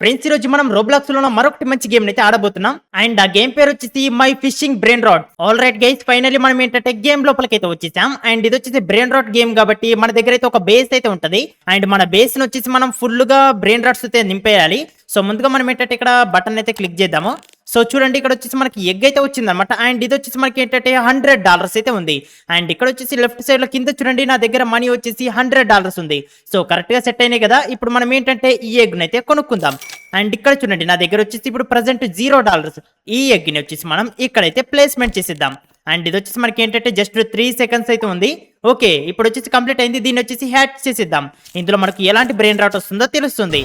Friends, ఈ రోజు మనం రోబ్లాక్స్ లో మరొకటి మంచి గేమ్ అయితే ఆడబోతున్నాం. అండ్ ఆ గేమ్ పేరు వచ్చేసి my fishing brain rot. All right guys, finally మనం ఏంటంటే గేమ్ లోపలికి అయితే వచ్చేసాం. అండ్ ఇది వచ్చేసి బ్రెయిన్ రాట్ గేమ్ కాబట్టి మన దగ్గర అయితే ఒక బేస్ అయితే ఉంటది. అండ్ మన బేస్ ని వచ్చేసి మనం ఫుల్ గా బ్రెయిన్ రాట్స్ అయితే నింపేయాలి. సో ముందుగా మనం ఏంటంటే ఇక్కడ బటన్ అయితే క్లిక్ చేద్దాము. సో చూడండి, ఇక్కడ వచ్చేసి మనకి ఎగ్ అయితే వచ్చింది అనమాట. అండ్ ఇది వచ్చేసి మనకి ఏంటంటే $100 అయితే ఉంది. అండ్ ఇక్కడ వచ్చేసి లెఫ్ట్ సైడ్ లో కింద చూడండి, నా దగ్గర మనీ వచ్చేసి $100 ఉంది. సో కరెక్ట్ గా సెట్ అయినాయి కదా. ఇప్పుడు మనం ఏంటంటే ఈ ఎగ్ అయితే కొనుక్కుందాం. అండ్ ఇక్కడ చూడండి, నా దగ్గర వచ్చేసి ఇప్పుడు ప్రెసెంట్ $0. ఈ ఎగ్ ని వచ్చేసి మనం ఇక్కడైతే ప్లేస్మెంట్ చేసేద్దాం. అండ్ ఇది వచ్చేసి మనకి ఏంటంటే జస్ట్ 3 seconds అయితే ఉంది. ఓకే, ఇప్పుడు వచ్చేసి కంప్లీట్ అయింది. దీన్ని వచ్చేసి హ్యాచ్ చేసేద్దాం. ఇందులో మనకి ఎలాంటి బ్రెయిన్ రాట్ వస్తుందో తెలుస్తుంది.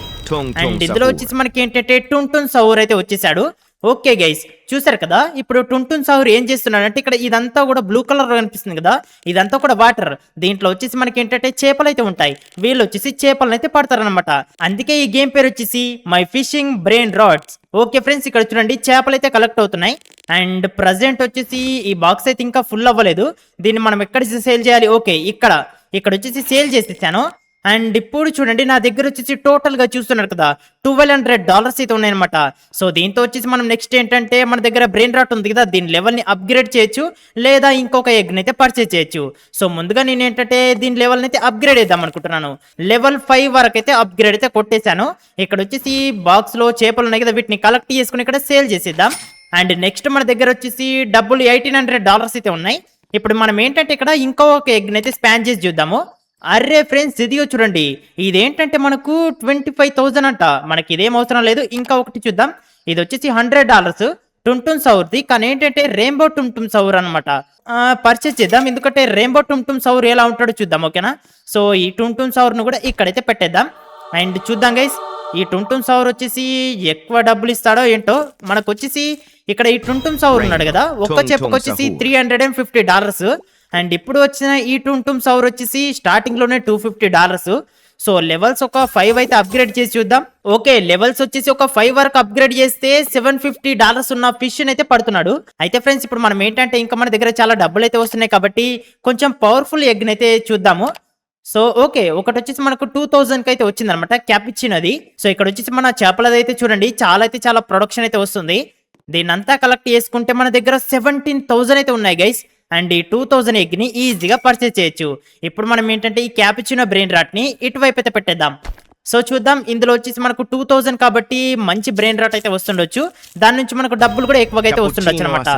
అండ్ ఇందులో వచ్చేసి మనకి ఏంటంటే టుంటున్ సౌర్ అయితే వచ్చేసాడు. ఓకే గైస్, చూసారు కదా. ఇప్పుడు టుంటున్ సౌర్ ఏం చేస్తున్నాడంటే ఇక్కడ ఇదంతా కూడా బ్లూ కలర్ కనిపిస్తుంది కదా, ఇదంతా కూడా వాటర్. దీంట్లో వచ్చేసి మనకి ఏంటంటే చేపలు అయితే ఉంటాయి. వీళ్ళు వచ్చేసి చేపలను అయితే పడతారనమాట. అందుకే ఈ గేమ్ పేరు వచ్చేసి my fishing brain rods. Okay friends, ఇక్కడ చూడండి చేపలు అయితే కలెక్ట్ అవుతున్నాయి. అండ్ ప్రజెంట్ వచ్చేసి ఈ బాక్స్ అయితే ఇంకా ఫుల్ అవ్వలేదు. దీన్ని మనం ఎక్కడ సేల్ చేయాలి? ఓకే, ఇక్కడ వచ్చేసి సేల్ చేసేసాను. అండ్ ఇప్పుడు చూడండి, నా దగ్గర వచ్చేసి టోటల్ గా చూస్తున్నారు కదా $1200 అయితే ఉన్నాయన్నమాట. సో దీంతో వచ్చేసి మనం నెక్స్ట్ ఏంటంటే మన దగ్గర బ్రెయిన్ రాట్ ఉంది కదా, దీని లెవెల్ ని అప్గ్రేడ్ చేయొచ్చు, లేదా ఇంకొక ఎగ్ అయితే పర్చేజ్ చేయొచ్చు. సో ముందుగా నేను ఏంటంటే దీని లెవెల్ అయితే అప్గ్రేడ్ చేద్దాం అనుకుంటున్నాను. లెవెల్ 5 వరకు అయితే అప్గ్రేడ్ అయితే కొట్టేశాను. ఇక్కడ వచ్చేసి బాక్స్ లో చేపలు ఉన్నాయి కదా, వీటిని కలెక్ట్ చేసుకుని ఇక్కడ సేల్ చేసేద్దాం. అండ్ నెక్స్ట్ మన దగ్గర వచ్చేసి డబ్బులు $1800 అయితే ఉన్నాయి. ఇప్పుడు మనం ఏంటంటే ఇక్కడ ఇంకొక ఎగ్ అయితే స్పాన్ చేసి చూద్దాము. అరే ఫ్రెండ్స్, ఇదిగో చూడండి, ఇదేంటంటే మనకు 25,000 అంట. మనకి ఇదేం అవసరం లేదు. ఇంకా ఒకటి చూద్దాం. ఇది వచ్చేసి $100 టుంటున్ సౌర్ది, కానీ ఏంటంటే రెయిన్బో టుంటున్ సౌర్ అనమాట. పర్చేస్ చేద్దాం, ఎందుకంటే రెయిన్బో టుంటున్ సౌర్ ఎలా ఉంటాడో చూద్దాం. ఓకేనా? సో ఈ టుంటున్ సౌర్ను కూడా ఇక్కడైతే పెట్టేద్దాం. అండ్ చూద్దాం గైస్, ఈ టుంటున్ సౌర్ వచ్చేసి ఎక్కువ డబ్బులు ఇస్తాడో ఏంటో. మనకు వచ్చేసి ఇక్కడ ఈ టుంటున్ సౌర్ ఉన్నాడు కదా, ఒక్క చెప్పకు వచ్చేసి $350. అండ్ ఇప్పుడు వచ్చిన ఈ టుంటున్ సౌర్ వచ్చేసి స్టార్టింగ్ లోనే $250. సో లెవెల్స్ ఒక 5 అయితే అప్గ్రేడ్ చేసి చూద్దాం. ఓకే, లెవెల్స్ వచ్చేసి ఒక 5 వరకు అప్గ్రేడ్ చేస్తే $750 ఉన్న ఫిష్ అయితే పడుతున్నాడు. అయితే ఫ్రెండ్స్, ఇప్పుడు మనం ఏంటంటే ఇంకా మన దగ్గర చాలా డబ్బులు అయితే వస్తున్నాయి కాబట్టి కొంచెం పవర్ఫుల్ ఎగ్ అయితే చూద్దాము. సో ఓకే, ఒకటి వచ్చేసి మనకు 2000 అయితే వచ్చింది అనమాట క్యాపిచినోది. సో ఇక్కడ వచ్చేసి మన చేపలది అయితే చూడండి చాలా ప్రొడక్షన్ అయితే వస్తుంది. దీన్ని అంతా కలెక్ట్ చేసుకుంటే మన దగ్గర 17,000 అయితే ఉన్నాయి గైస్. అండ్ ఈ 2000 ఎగ్ ని ఈజీగా పర్చేస్ చేయొచ్చు. ఇప్పుడు మనం ఏంటంటే ఈ క్యాపిచినో బ్రెయిన్ రాట్ ని ఇటువైపు అయితే పెట్టేద్దాం. సో చూద్దాం, ఇందులో వచ్చేసి మనకు 2000 కాబట్టి మంచి బ్రెయిన్ రాట్ అయితే వస్తుండొచ్చు. దాని నుంచి మనకు డబ్బులు కూడా ఎక్కువగా అయితే వస్తుండొచ్చు అనమాట.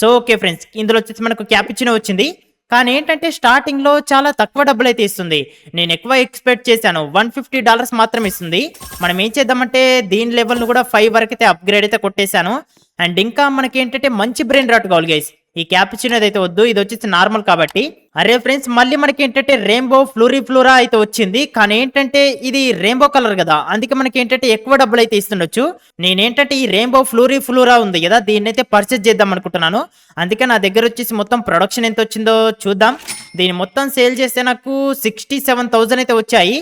సో ఓకే ఫ్రెండ్స్, ఇందులో వచ్చేసి మనకు క్యాపిచినో వచ్చింది. కానీ ఏంటంటే స్టార్టింగ్ లో చాలా తక్కువ డబ్బులు అయితే ఇస్తుంది. నేను ఎక్కువ ఎక్స్పెక్ట్ చేశాను, $150 మాత్రం ఇస్తుంది. మనం ఏం చేద్దామంటే దీని లెవెల్ ను కూడా 5 వరకు అయితే అప్గ్రేడ్ అయితే కొట్టేశాను. అండ్ ఇంకా మనకి ఏంటంటే మంచి బ్రెయిన్ రాట్ కావాలి గైస్. ఈ క్యాపిచినో అయితే వద్దు, ఇది వచ్చేసి నార్మల్ కాబట్టి. అరే ఫ్రెండ్స్, మళ్ళీ మనకి ఏంటంటే రెయిన్బో ఫ్లోరా అయితే వచ్చింది. కానీ ఏంటంటే ఇది రెయిన్బో కలర్ కదా, అందుకే మనకి ఏంటంటే ఎక్కువ డబ్బులు అయితే ఇస్తుండొచ్చు. నేనేంటంటే ఈ రెయిన్బో ఫ్లోరా ఉంది కదా, దీన్ని అయితే పర్చేజ్ చేద్దాం అనుకుంటున్నాను. అందుకే నా దగ్గర వచ్చేసి మొత్తం ప్రొడక్షన్ ఎంత వచ్చిందో చూద్దాం. దీన్ని మొత్తం సేల్ చేస్తే నాకు 67,000 అయితే వచ్చాయి.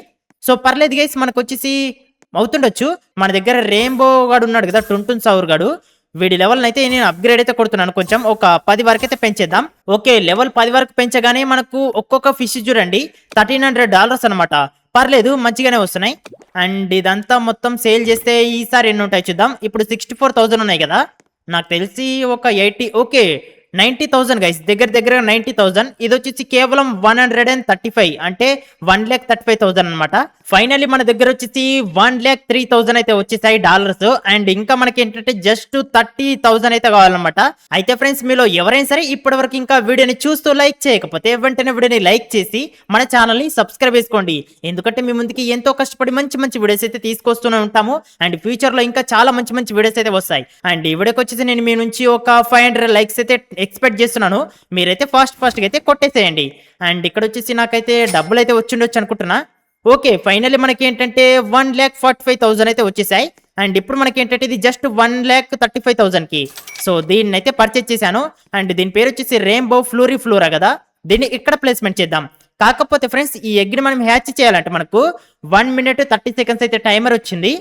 సో పర్లేదు గైస్, మనకు వచ్చేసి అవుతుండొచ్చు. మన దగ్గర రెయిన్బో గాడు ఉన్నాడు కదా, టుంటున్ సౌర్ గాడు, వీడి లెవెల్ అయితే నేను అప్గ్రేడ్ అయితే కొడుతున్నాను. కొంచెం ఒక 10 వరకు అయితే పెంచేద్దాం. ఓకే, లెవెల్ 10 వరకు పెంచగానే మనకు ఒక్కొక్క ఫిష్ చూడండి $1,300 అనమాట. పర్లేదు, మంచిగానే వస్తున్నాయి. అండ్ ఇదంతా మొత్తం సేల్ చేస్తే ఈసారి ఎన్ని ఉంటాయి చూద్దాం. ఇప్పుడు 64,000 ఉన్నాయి కదా, నాకు తెలిసి ఒక 80, ఓకే 90,000 గైస్, దగ్గర 90,000. ఇది వచ్చేసి కేవలం 135, అంటే 1,35,000 అనమాట. ఫైనల్లీ మన దగ్గర వచ్చేసి 1,03,000 అయితే వచ్చేసాయి డాలర్స్. అండ్ ఇంకా మనకి ఏంటంటే జస్ట్ 30,000 అయితే కావాలన్నమాట. అయితే ఫ్రెండ్స్, మీలో ఎవరైనా సరే ఇప్పటి వరకు ఇంకా వీడియోని చూస్తూ లైక్ చేయకపోతే వెంటనే వీడియోని లైక్ చేసి మన ఛానల్ ని సబ్స్క్రైబ్ చేసుకోండి. ఎందుకంటే మీ ముందుకి ఎంతో కష్టపడి మంచి వీడియోస్ అయితే తీసుకొస్తూనే ఉంటాము. అండ్ ఫ్యూచర్ లో ఇంకా చాలా మంచి వీడియోస్ అయితే వస్తాయి. అండ్ ఈ వీడియోకి వచ్చేసి నేను మీ నుంచి ఒక 500 లైక్స్ అయితే ఎక్స్పెక్ట్ చేస్తున్నాను. మీరైతే ఫాస్ట్ గా అయితే కొట్టేసేయండి. అండ్ ఇక్కడ వచ్చేసి నాకైతే డబ్బులు అయితే వచ్చిండొచ్చు అనుకుంటున్నా. ఓకే, ఫైనల్లీ మనకి ఏంటంటే 1,45,000 అయితే వచ్చేసాయి. అండ్ ఇప్పుడు మనకి ఏంటంటే ఇది జస్ట్ 1,35,000 కి. సో దీన్ని అయితే పర్చేజ్ చేశాను. అండ్ దీని పేరు వచ్చేసి రెయిన్బో ఫ్లోరా కదా, దీన్ని ఇక్కడ ప్లేస్మెంట్ చేద్దాం. కాకపోతే ఫ్రెండ్స్, ఈ ఎగ్ ని మనం హ్యాచ్ చేయాలంటే మనకు 1 minute 30 seconds అయితే టైమర్ వచ్చింది.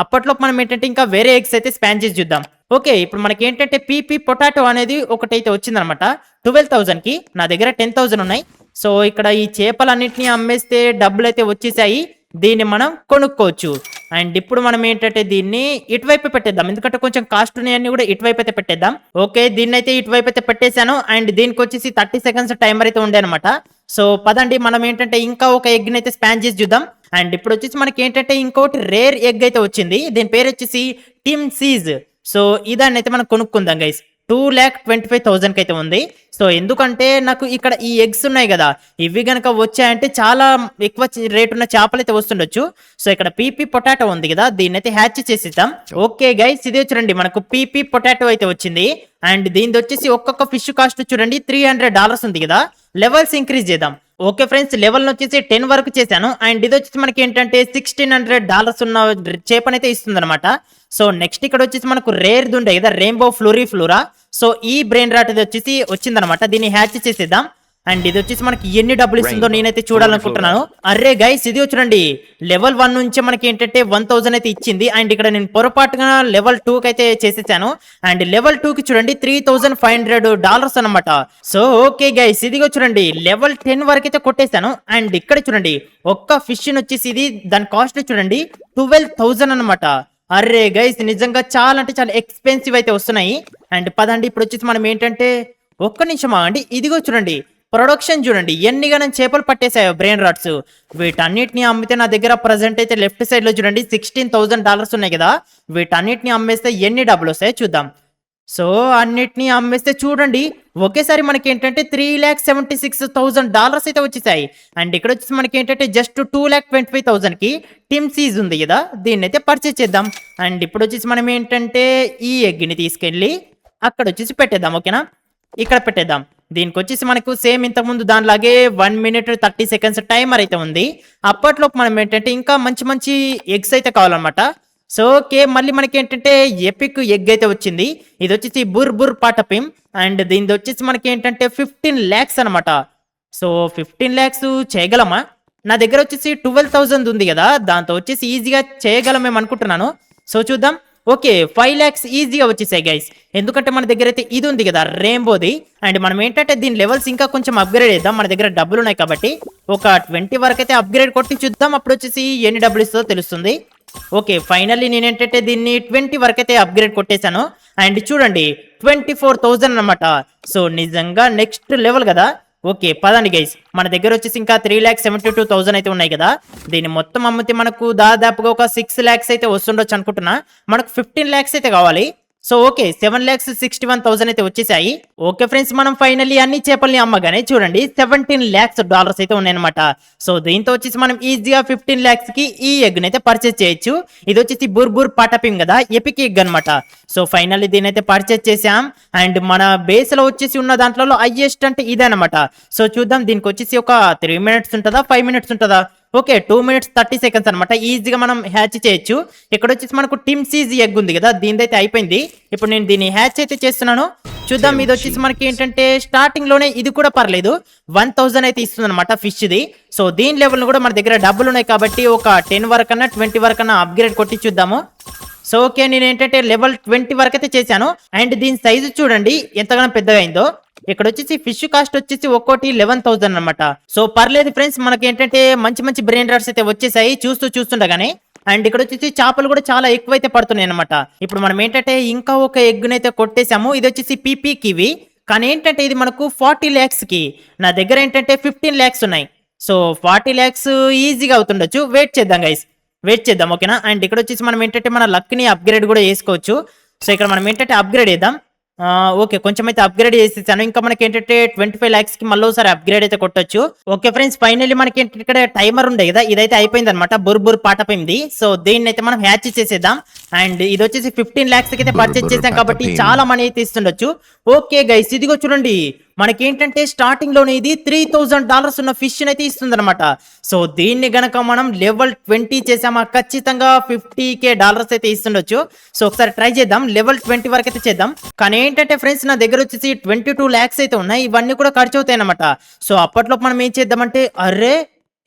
అప్పట్లో మనం ఏంటంటే ఇంకా వేరే ఎగ్స్ అయితే స్పాన్ చేసి చూద్దాం. ఓకే, ఇప్పుడు మనకి ఏంటంటే పీపీ పొటాటో అనేది ఒకటైతే వచ్చిందనమాట 12,000 కి. నా దగ్గర 10,000 ఉన్నాయి. సో ఇక్కడ ఈ చేపలన్నింటినీ అమ్మేస్తే డబ్బులు అయితే వచ్చేసాయి. దీన్ని మనం కొనుక్కోవచ్చు. అండ్ ఇప్పుడు మనం ఏంటంటే దీన్ని ఇటువైపు పెట్టేద్దాం, ఎందుకంటే కొంచెం కాస్ట్ ఉన్నాయన్నీ కూడా ఇటువైపు అయితే పెట్టేద్దాం. ఓకే, దీన్ని అయితే ఇటువైపు అయితే పెట్టేశాను. అండ్ దీనికి వచ్చేసి 30 సెకండ్స్ టైమర్ అయితే ఉండే అనమాట. సో పదండి మనం ఏంటంటే ఇంకా ఒక ఎగ్ అయితే స్పాన్ చేసి చూద్దాం. అండ్ ఇప్పుడు వచ్చేసి మనకి ఏంటంటే ఇంకోటి రేర్ ఎగ్ అయితే వచ్చింది, దీని పేరు వచ్చేసి టిమ్ సీజ్. సో ఇదాన్ని అయితే మనం కొనుక్కుందాం గైస్. 2,25,000 కి అయితే ఉంది. సో ఎందుకంటే నాకు ఇక్కడ ఈ ఎగ్స్ ఉన్నాయి కదా, ఇవి గనక వచ్చాయంటే చాలా ఎక్కువ రేట్ ఉన్న చేపలు అయితే వస్తుండొచ్చు. సో ఇక్కడ పీపీ పొటాటో ఉంది కదా, దీన్ని అయితే హ్యాచ్ చేసిద్దాం. ఓకే గైస్, ఇది చూడండి మనకు పీపీ పొటాటో అయితే వచ్చింది. అండ్ దీని వచ్చేసి ఒక్కొక్క ఫిష్ కాస్ట్ చూడండి $300 ఉంది కదా. లెవెల్స్ ఇంక్రీజ్ చేద్దాం. ఓకే ఫ్రెండ్స్, లెవెల్ వచ్చేసి 10 వరకు చేశాను. అండ్ ఇది వచ్చేసి మనకి ఏంటంటే $1,600 ఉన్న చేపనైతే ఇస్తుంది అనమాట. సో నెక్స్ట్ ఇక్కడ వచ్చేసి మనకు రేర్ది ఉండే కదా, రెయిన్బో ఫ్లోరా. సో ఈ బ్రెయిన్ రాట్ ఇది వచ్చేసి వచ్చిందనమాట, దీన్ని హ్యాచ్ చేసేద్దాం. అండ్ ఇది వచ్చేసి మనకి ఎన్ని డబ్బులు ఇస్తుందో నేనైతే చూడాలనుకుంటున్నాను. అరే గైస్, ఇది చూడండి లెవెల్ 1 నుంచి మనకి ఏంటంటే 1000 అయితే ఇచ్చింది. అండ్ ఇక్కడ నేను పొరపాటుగా లెవెల్ 2 కి అయితే చేసేసాను. అండ్ లెవెల్ 2 కి చూడండి $3,500 అనమాట. సో ఓకే గైస్, ఇదిగో చూడండి లెవెల్ 10 వరకు అయితే కొట్టేశాను. అండ్ ఇక్కడ చూడండి ఒక్క ఫిష్ వచ్చేసి ఇది దాని కాస్ట్ చూడండి 12,000 అనమాట. అరే గైస్, నిజంగా చాలా అంటే చాలా ఎక్స్పెన్సివ్ అయితే వస్తున్నాయి. అండ్ పదండి ఇప్పుడు వచ్చేసి మనం ఏంటంటే ఒక్క నిమిషం ఆగండి. ఇదిగో చూడండి ప్రొడక్షన్ చూడండి ఎన్నిగా నేను చేపలు పట్టేశాయో బ్రెయిన్ రాట్స్. వీటన్నిటిని అమ్మితే నా దగ్గర ప్రజెంట్ అయితే లెఫ్ట్ సైడ్ లో చూడండి $16,000 ఉన్నాయి కదా. వీటన్నిటిని అమ్మేస్తే ఎన్ని డబ్బులు వస్తాయో చూద్దాం. సో అన్నిటిని అమ్మేస్తే చూడండి ఒకేసారి మనకి ఏంటంటే $3,76,000 అయితే వచ్చేసాయి. అండ్ ఇక్కడ వచ్చేసి మనకి ఏంటంటే జస్ట్ 2,25,000 కి టిమ్ సీజ్ ఉంది కదా, దీన్ని అయితే పర్చేస్ చేద్దాం. అండ్ ఇప్పుడు వచ్చేసి మనం ఏంటంటే ఈ ఎగ్ని తీసుకెళ్ళి అక్కడ వచ్చేసి పెట్టేద్దాం. ఓకేనా, ఇక్కడ పెట్టేద్దాం. దీనికి వచ్చేసి మనకు సేమ్ ఇంతకుముందు దానిలాగే 1 minute 30 seconds టైమర్ అయితే ఉంది. అప్పట్లోపు మనం ఏంటంటే ఇంకా మంచి మంచి ఎగ్స్ అయితే కావాలన్నమాట. సో ఓకే, మళ్ళీ మనకి ఏంటంటే ఎపిక్ ఎగ్ అయితే వచ్చింది. ఇది వచ్చేసి బుర్ పాటపిమ్. అండ్ దీనిది వచ్చేసి మనకి ఏంటంటే 15 lakhs అనమాట. సో 15 lakhs చేయగలమా? నా దగ్గర వచ్చేసి 12,000 ఉంది కదా, దాంతో వచ్చేసి ఈజీగా చేయగలమేమో అనుకుంటున్నాను. సో చూద్దాం. ఓకే, 5 lakhs ఈజీగా వచ్చేసాయి గైస్, ఎందుకంటే మన దగ్గర అయితే ఇది ఉంది కదా రెయిన్బోది. అండ్ మనం ఏంటంటే దీని లెవెల్స్ ఇంకా కొంచెం అప్గ్రేడ్ చేద్దాం, మన దగ్గర డబ్బులు ఉన్నాయి కాబట్టి. ఒక 20 వరకు అయితే అప్గ్రేడ్ కొట్టి చూద్దాం, అప్పుడు వచ్చేసి ఎన్ని డబ్బులు ఇస్తుందో తెలుస్తుంది. ఓకే, ఫైనల్లీ నేను ఏంటంటే దీన్ని 20 వరకు అయితే అప్గ్రేడ్ కొట్టేశాను. అండ్ చూడండి 24,000 అనమాట. సో నిజంగా నెక్స్ట్ లెవెల్ కదా. ఓకే పదండి గైస్, మన దగ్గర వచ్చేసి ఇంకా 3,72,000 అయితే ఉన్నాయి కదా. దీన్ని మొత్తం అమ్మితే మనకు దాదాపుగా ఒక 6 lakhs అయితే వస్తుండొచ్చు అనుకుంటున్నా. మనకు 15 lakhs అయితే కావాలి. సో ఓకే, 7,61,000 అయితే వచ్చేసాయి. ఓకే ఫ్రెండ్స్, మనం ఫైనల్లీ అన్ని చేపల్ని అమ్మగానే చూడండి $17 lakhs అయితే ఉన్నాయన్నమాట. సో దీంతో వచ్చేసి మనం ఈజీగా 15 lakhs కి ఈ ఎగ్ అయితే పర్చేస్ చేయొచ్చు. ఇది వచ్చేసి బుర్ పాటపింగ్ కదా, ఎపిక్ ఎగ్ అనమాట. సో ఫైనల్లీ దీని అయితే పర్చేస్ చేసాం. అండ్ మన బేస్ లో వచ్చేసి ఉన్న దాంట్లో హైయెస్ట్ అంటే ఇదే అనమాట. సో చూద్దాం, దీనికి వచ్చేసి ఒక 3 minutes ఉంటుందా 5 minutes ఉంటుందా? ఓకే, 2 minutes 30 seconds అనమాట. ఈజీగా మనం హ్యాచ్ చేయొచ్చు. ఇక్కడ వచ్చేసి మనకు టిమ్ సీజ్ ఎగ్ ఉంది కదా, దీని అయితే అయిపోయింది. ఇప్పుడు నేను దీన్ని హ్యాచ్ అయితే చేస్తున్నాను. చూద్దాం, ఇది వచ్చేసి మనకి ఏంటంటే స్టార్టింగ్ లోనే ఇది కూడా పర్లేదు 1,000 అయితే ఇస్తుంది అనమాట ఫిష్ ది. సో దీని లెవెల్ కూడా మన దగ్గర డబ్బులు ఉన్నాయి కాబట్టి ఒక 10 వరకన్నా 20 వరకన్నా అప్గ్రేడ్ కొట్టి చూద్దాము. సో ఓకే, నేను ఏంటంటే లెవెల్ 20 వరకు అయితే చేశాను. అండ్ దీని సైజు చూడండి ఎంతగానో పెద్దగా అయిందో. ఇక్కడ వచ్చేసి ఫిష్ కాస్ట్ వచ్చేసి ఒక్కోటి 11,000 అనమాట. సో పర్లేదు ఫ్రెండ్స్, మనకి ఏంటంటే మంచి మంచి బ్రెయిన్ రాట్స్ అయితే వచ్చేసాయి చూస్తుండగానే. అండ్ ఇక్కడ వచ్చేసి చేపలు కూడా చాలా ఎక్కువైతే పడుతున్నాయి అనమాట. ఇప్పుడు మనం ఏంటంటే ఇంకా ఒక ఎగ్ అయితే కొట్టేసాము. ఇది వచ్చేసి పీపీ కివి, కానీ ఏంటంటే ఇది మనకు 40 lakhs కి, నా దగ్గర ఏంటంటే 15 lakhs ఉన్నాయి. సో 40 lakhs ఈజీగా అవుతుండొచ్చు. వెయిట్ చేద్దాం గైస్, వెయిట్ చేద్దాం. ఓకేనా, అండ్ ఇక్కడ వచ్చేసి మనం ఏంటంటే మన లక్ ని అప్గ్రేడ్ కూడా చేసుకోవచ్చు. సో ఇక్కడ మనం ఏంటంటే అప్గ్రేడ్ చేద్దాం. ఓకే, కొంచెం అయితే అప్గ్రేడ్ చేసేసాను. ఇంకా మనకి ఏంటంటే 25 lakhs కి మళ్ళీ ఒకసారి అప్గ్రేడ్ అయితే కొట్టొచ్చు. ఓకే ఫ్రెండ్స్, ఫైనల్లీ మనకి ఇక్కడ టైమర్ ఉండే కదా, ఇదైతే అయిపోయింది అనమాట. బుర్ పాటపోయింది. సో దీన్ని అయితే మనం హ్యాచ్ చేసేద్దాం. అండ్ ఇది వచ్చేసి 15 lakhs కి అయితే పర్చేస్ చేసాం కాబట్టి చాలా మనీ అయితే ఇస్తుండొచ్చు. ఓకే గైస్, ఇదిగో చూడండి మనకి ఏంటంటే స్టార్టింగ్ లోనే ఇది $3,000 ఉన్న ఫిష్ అయితే ఇస్తుంది అనమాట. సో దీన్ని గనక మనం లెవెల్ 20 చేసామా ఖచ్చితంగా $50K అయితే ఇస్తుండొచ్చు. సో ఒకసారి ట్రై చేద్దాం, లెవెల్ 20 వరకు అయితే చేద్దాం. కానీ ఏంటంటే ఫ్రెండ్స్, నా దగ్గర వచ్చేసి 22 lakhs అయితే ఉన్నాయి. ఇవన్నీ కూడా ఖర్చు అవుతాయి అనమాట. సో అప్పట్లో మనం ఏం చేద్దామంటే, అరే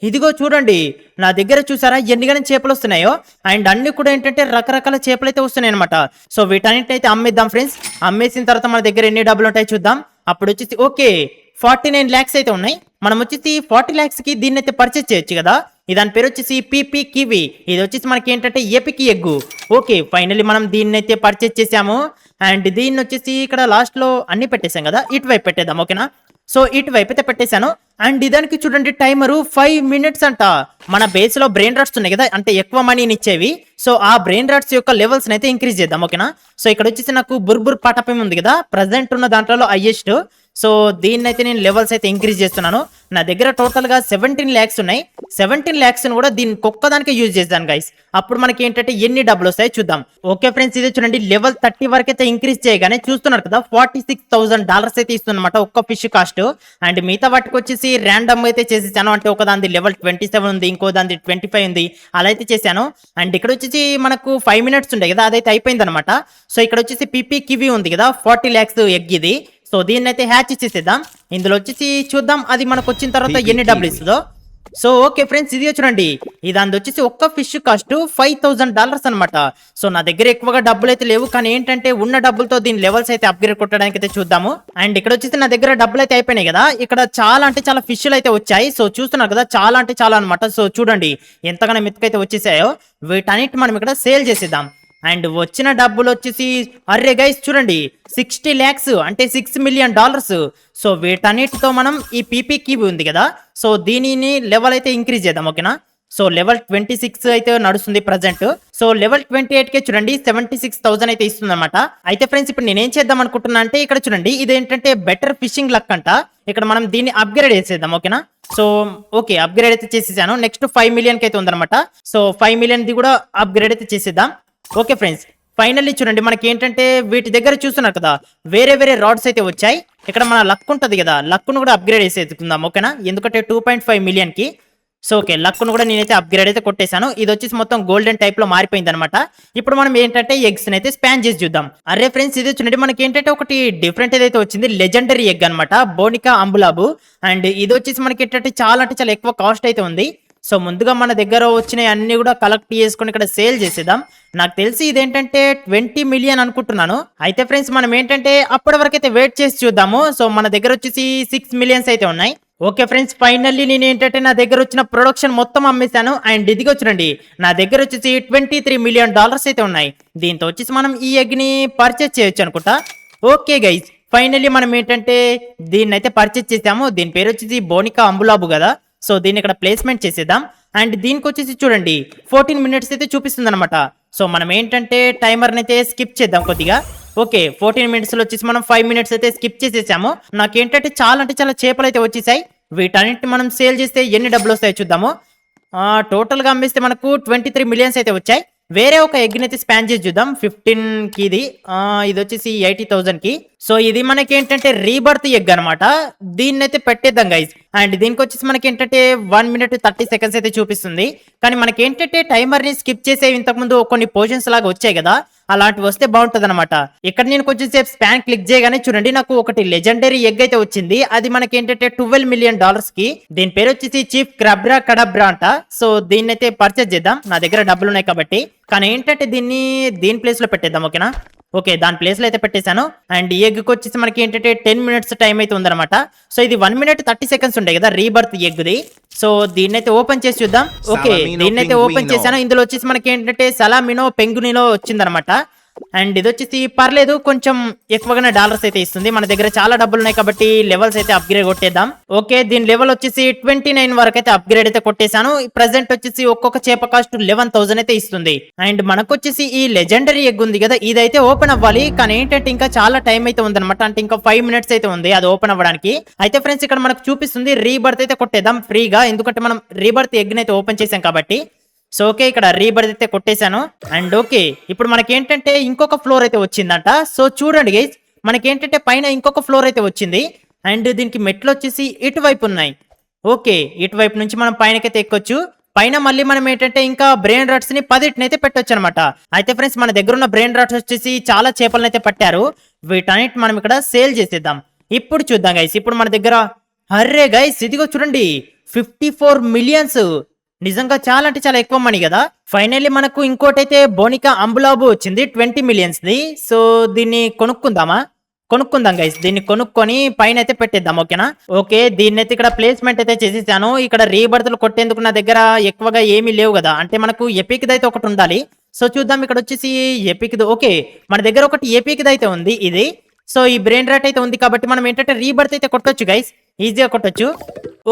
ఇదిగో చూడండి నా దగ్గర చూసారా ఎన్నిగానే చేపలు వస్తున్నాయో. అండ్ అన్ని కూడా ఏంటంటే రకరకాల చేపలు అయితే వస్తున్నాయి అనమాట. సో వీటన్నిటిని అయితే అమ్మేద్దాం ఫ్రెండ్స్. అమ్మేసిన తర్వాత మన దగ్గర ఎన్ని డబ్బులు ఉంటాయి చూద్దాం. అప్పుడు వచ్చేసి ఓకే 49 lakhs అయితే ఉన్నాయి. మనం వచ్చేసి 40 lakhs కి దీన్ని అయితే పర్చేస్ చేయొచ్చు కదా. దాని పేరు వచ్చేసి పీపీ కివి. ఇది వచ్చేసి మనకి ఏంటంటే ఎపిక్ ఎగ్. ఓకే, ఫైనల్లీ మనం దీన్ని అయితే పర్చేస్ చేసాము. అండ్ దీన్ని వచ్చేసి ఇక్కడ లాస్ట్ లో అన్ని పెట్టేసాం కదా, ఇటువైపు పెట్టేద్దాం. ఓకేనా, సో ఇటువైపు అయితే పెట్టేశాను. అండ్ ఇదానికి చూడండి టైమరు 5 minutes అంట. మన బేస్ లో బ్రెయిన్ రాట్స్ ఉన్నాయి కదా, అంటే ఎక్కువ మనీని ఇచ్చేవి. సో ఆ బ్రెయిన్ రాట్స్ యొక్క లెవెల్స్ అయితే ఇంక్రీజ్ చేద్దాం. ఓకేనా, సో ఇక్కడ వచ్చేసి నాకు బుర్బుర్ పటపం ఉంది కదా, ప్రజెంట్ ఉన్న దాంట్లో హైయెస్ట్. సో దీన్ని అయితే నేను లెవెల్స్ అయితే ఇంక్రీజ్ చేస్తున్నాను. నా దగ్గర టోటల్ గా 17 lakhs ఉన్నాయి. 17 lakhs కూడా దీనికి ఒక్కదానికే యూజ్ చేస్తాను గైస్. అప్పుడు మనకి ఏంటంటే ఎన్ని డబ్బులు వస్తాయో చూద్దాం. ఓకే ఫ్రెండ్స్, ఇది చూడండి లెవెల్ 30 వరకు అయితే ఇంక్రీజ్ చేయగానే చూస్తున్నారు కదా $46,000 అయితే ఇస్తుందన్నమాట ఒక్క ఫిష్ కాస్ట్. అండ్ మిగతా వాటికి వచ్చేసి ర్యాండమ్ అయితే చేసేసాను. అంటే ఒక దాని లెవెల్ 27 ఉంది, ఇంకో దాని 25 ఉంది, అలా అయితే చేశాను. అండ్ ఇక్కడ వచ్చేసి మనకు 5 minutes ఉండే కదా, అదైతే అయిపోయింది అనమాట. సో ఇక్కడ వచ్చేసి పీపీ కివి ఉంది కదా, 40 lakhs ఎగ్ ఇది. సో దీన్ని అయితే హ్యాచ్ ఇచ్చేసేద్దాం. ఇందులో వచ్చేసి చూద్దాం అది మనకు వచ్చిన తర్వాత ఎన్ని డబ్బులు ఇస్తుందో. సో ఓకే ఫ్రెండ్స్, ఇది చూడండి దాని వచ్చేసి ఒక్క ఫిష్ కాస్ట్ $5,000 అనమాట. సో నా దగ్గర ఎక్కువగా డబ్బులు అయితే లేవు, కానీ ఏంటంటే ఉన్న డబ్బులతో దీని లెవెల్స్ అయితే అప్గ్రేడ్ కొట్టడానికి అయితే చూద్దాము. అండ్ ఇక్కడ వచ్చేసి నా దగ్గర డబ్బులు అయితే అయిపోయినాయి కదా, ఇక్కడ చాలా అంటే చాలా ఫిష్లు అయితే వచ్చాయి. సో చూస్తున్నారు కదా, చాలా అంటే చాలా అనమాట. సో చూడండి ఎంతగానో మెతుకైతే వచ్చేసాయో. వీటన్నిటి మనం ఇక్కడ సేల్ చేసేద్దాం. అండ్ వచ్చిన డబ్బులు వచ్చేసి అర్రే గైస్ చూడండి 60 lakhs అంటే $6 million. సో వీటన్నిటితో మనం ఈ పీపీ కివి ఉంది కదా, సో దీనిని లెవెల్ అయితే ఇంక్రీజ్ చేద్దాం. ఓకేనా, సో లెవెల్ 26 అయితే నడుస్తుంది ప్రజెంట్. సో లెవెల్ 28 కే చూడండి 76,000 అయితే ఇస్తుంది అనమాట. అయితే ఫ్రెండ్స్ ఇప్పుడు నేనేం చేద్దాం అనుకుంటున్నా అంటే ఇక్కడ చూడండి ఇదేంటంటే బెటర్ ఫిషింగ్ లక్ అంట. ఇక్కడ మనం దీన్ని అప్గ్రేడ్ చేసేద్దాం. ఓకేనా, సో ఓకే అప్గ్రేడ్ అయితే చేసేసాను. నెక్స్ట్ 5 million కి అయితే ఉందన్నమాట. సో 5 million ది కూడా అప్గ్రేడ్ అయితే చేసేద్దాం. ఓకే ఫ్రెండ్స్, ఫైనల్లీ చూడండి మనకి ఏంటంటే వీటి దగ్గర చూస్తున్నారు కదా వేరే వేరే రాడ్స్ అయితే వచ్చాయి. ఇక్కడ మన లక్ ఉంటుంది కదా, లక్ను కూడా అప్గ్రేడ్ చేసేసుకుందాం. ఓకేనా, ఎందుకంటే 2.5 million కి. సో ఓకే లక్ను కూడా నేనైతే అప్గ్రేడ్ అయితే కొట్టేశాను. ఇది వచ్చేసి మొత్తం గోల్డెన్ టైప్ లో మారిపోయింది అనమాట. ఇప్పుడు మనం ఏంటంటే ఎగ్స్ అయితే స్పాన్ చేసి చూద్దాం. అరే ఫ్రెండ్స్, ఇది చూడండి మనకి ఏంటంటే ఒకటి డిఫరెంట్ ఏదైతే వచ్చింది, లెజెండరీ ఎగ్ అనమాట, బోనికా అంబులాబు. అండ్ ఇది వచ్చేసి మనకి ఏంటంటే చాలా అంటే చాలా ఎక్కువ కాస్ట్ అయితే ఉంది. సో ముందుగా మన దగ్గర వచ్చిన అన్ని కూడా కలెక్ట్ చేసుకుని ఇక్కడ సేల్ చేసేద్దాం. నాకు తెలిసి ఇదేంటంటే 20 million అనుకుంటున్నాను. అయితే ఫ్రెండ్స్ మనం ఏంటంటే అప్పటి వరకు అయితే వెయిట్ చేసి చూద్దాము. సో మన దగ్గర వచ్చేసి 6 million అయితే ఉన్నాయి. ఓకే ఫ్రెండ్స్, ఫైనల్లీ నేను ఏంటంటే నా దగ్గర వచ్చిన ప్రొడక్షన్ మొత్తం అమ్మేశాను. అండ్ ఇదిగో చూడండి నా దగ్గర వచ్చేసి $23 million అయితే ఉన్నాయి. దీంతో వచ్చేసి మనం ఈ ఎగ్ ని పర్చేస్ చేయొచ్చు అనుకుంటా. ఓకే గైస్, ఫైనల్లీ మనం ఏంటంటే దీన్ని అయితే పర్చేస్ చేసాము. దీని పేరు వచ్చేసి బోనికా అంబులాబు కదా. సో దీన్ని ఇక్కడ ప్లేస్మెంట్ చేసేద్దాం. అండ్ దీనికి వచ్చేసి చూడండి 14 minutes అయితే చూపిస్తుంది అనమాట. సో మనం ఏంటంటే టైమర్ని అయితే స్కిప్ చేద్దాం కొద్దిగా. ఓకే 14 minutes లో వచ్చేసి మనం 5 minutes అయితే స్కిప్ చేసేసాము. నాకేంటంటే చాలా అంటే చాలా చేపలు అయితే వచ్చేసాయి. వీటన్నిటిని మనం సేల్ చేస్తే ఎన్ని డబ్బులు వస్తాయో చూద్దాము. టోటల్ గా అమ్మేస్తే మనకు 23 million అయితే వచ్చాయి. వేరే ఒక ఎగ్ అయితే స్పాన్ చేసి చూద్దాం. 15 కి ఇది వచ్చేసి 80,000 కి. సో ఇది మనకి ఏంటంటే రీబర్త్ ఎగ్ అనమాట. దీన్ని అయితే పెట్టేద్దాం గైస్. అండ్ దీనికి వచ్చేసి మనకి ఏంటంటే 1 minute 30 seconds అయితే చూపిస్తుంది. కానీ మనకి ఏంటంటే టైమర్ ని స్కిప్ చేసే ఇంతకు ముందు కొన్ని పొజిషన్స్ లాగా వచ్చాయి కదా, అలాంటివి వస్తే బాగుంటది అనమాట. ఇక్కడ నేను కొంచెం సేపు స్పాన్ క్లిక్ చేయగానే చూడండి నాకు ఒకటి లెజెండరీ ఎగ్ అయితే వచ్చింది. అది మనకి ఏంటంటే $12 million కి. దీని పేరు వచ్చేసి చీఫ్ క్రబ్రా కడబ్రా అంట. సో దీన్ని అయితే పర్చేజ్ చేద్దాం, నా దగ్గర డబ్బులు ఉన్నాయి కాబట్టి. కానీ ఏంటంటే దీని ప్లేస్ లో పెట్టేద్దాం. ఓకేనా, ఓకే దాని ప్లేస్ లో అయితే పెట్టేశాను. అండ్ ఈ ఎగ్కి వచ్చేసి మనకి ఏంటంటే 10 minutes టైం అయితే ఉందన్నమాట. సో ఇది 1 minute 30 seconds ఉండే కదా రీబర్త్ ఎగ్ది. సో దీన్ని అయితే ఓపెన్ చేసి చూద్దాం. ఓకే దీన్ని అయితే ఓపెన్ చేశాను. ఇందులో వచ్చేసి మనకి ఏంటంటే సలామినో పెంగునినో వచ్చిందనమాట. అండ్ ఇది వచ్చేసి పర్లేదు, కొంచెం ఎక్కువగానే డాలర్స్ అయితే ఇస్తుంది. మన దగ్గర చాలా డబ్బులు ఉన్నాయి కాబట్టి లెవెల్స్ అయితే అప్గ్రేడ్ కొట్టేద్దాం. ఓకే దీని లెవెల్ వచ్చేసి 29 వరకు అయితే అప్గ్రేడ్ అయితే కొట్టేశాను. ప్రెసెంట్ వచ్చేసి ఒక్కొక్క చేప కాస్ట్ 11,000 అయితే ఇస్తుంది. అండ్ మనకు వచ్చేసి ఈ లెజెండరీ ఎగ్ ఉంది కదా, ఇదైతే ఓపెన్ అవ్వాలి. కానీ ఏంటంటే ఇంకా చాలా టైం అయితే ఉందన్నమాట. అంటే ఇంకా 5 minutes అయితే ఉంది అది ఓపెన్ అవ్వడానికి. అయితే ఫ్రెండ్స్ ఇక్కడ మనకు చూపిస్తుంది రీబర్త్ అయితే కొట్టేద్దాం ఫ్రీగా, ఎందుకంటే మనం రీబర్త్ ఎగ్ అయితే ఓపెన్ చేసాం కాబట్టి. సో ఓకే ఇక్కడ రీబర్త్ అయితే కొట్టేశాను. అండ్ ఓకే ఇప్పుడు మనకి ఏంటంటే ఇంకొక ఫ్లోర్ అయితే వచ్చిందంట. సో చూడండి గైస్ మనకి ఏంటంటే పైన ఇంకొక ఫ్లోర్ అయితే వచ్చింది. అండ్ దీనికి మెట్లు వచ్చేసి ఇటువైపు ఉన్నాయి. ఓకే ఇటువైపు నుంచి మనం పైనకైతే ఎక్కొచ్చు. పైన మళ్ళీ మనం ఏంటంటే ఇంకా బ్రెయిన్ రాట్స్ ని 10 అయితే పెట్టొచ్చు అనమాట. అయితే ఫ్రెండ్స్ మన దగ్గర ఉన్న బ్రెయిన్ రాట్స్ వచ్చేసి చాలా చేపలను అయితే పట్టారు. వీటన్నిటి మనం ఇక్కడ సేల్ చేసేద్దాం. ఇప్పుడు చూద్దాం గైస్, ఇప్పుడు మన దగ్గర అర్రే గైస్ ఇదిగో చూడండి 54 million. నిజంగా చాలా అంటే చాలా ఎక్కువ మనీ కదా. ఫైనల్లీ మనకు ఇంకోటైతే బోనికా అంబులాబు వచ్చింది 20 million ది. సో దీన్ని కొనుక్కుందామా? కొనుక్కుందాం గైస్. దీన్ని కొనుక్కొని పైన అయితే పెట్టేద్దాం. ఓకేనా? ఓకే, దీన్ని అయితే ఇక్కడ ప్లేస్మెంట్ అయితే చేసేసాను. ఇక్కడ రీబర్త్లు కొట్టేందుకు నా దగ్గర ఎక్కువగా ఏమీ లేవు కదా, అంటే మనకు ఎపిక్ అయితే ఒకటి ఉండాలి. సో చూద్దాం, ఇక్కడ వచ్చేసి ఎపిక్. ఓకే, మన దగ్గర ఒకటి ఎపిక్ అయితే ఉంది ఇది. సో ఈ బ్రెయిన్ రాట్ అయితే ఉంది కాబట్టి మనం ఏంటంటే రీబర్త్ అయితే కొట్టొచ్చు గైస్, ఈజీగా కొట్టొచ్చు.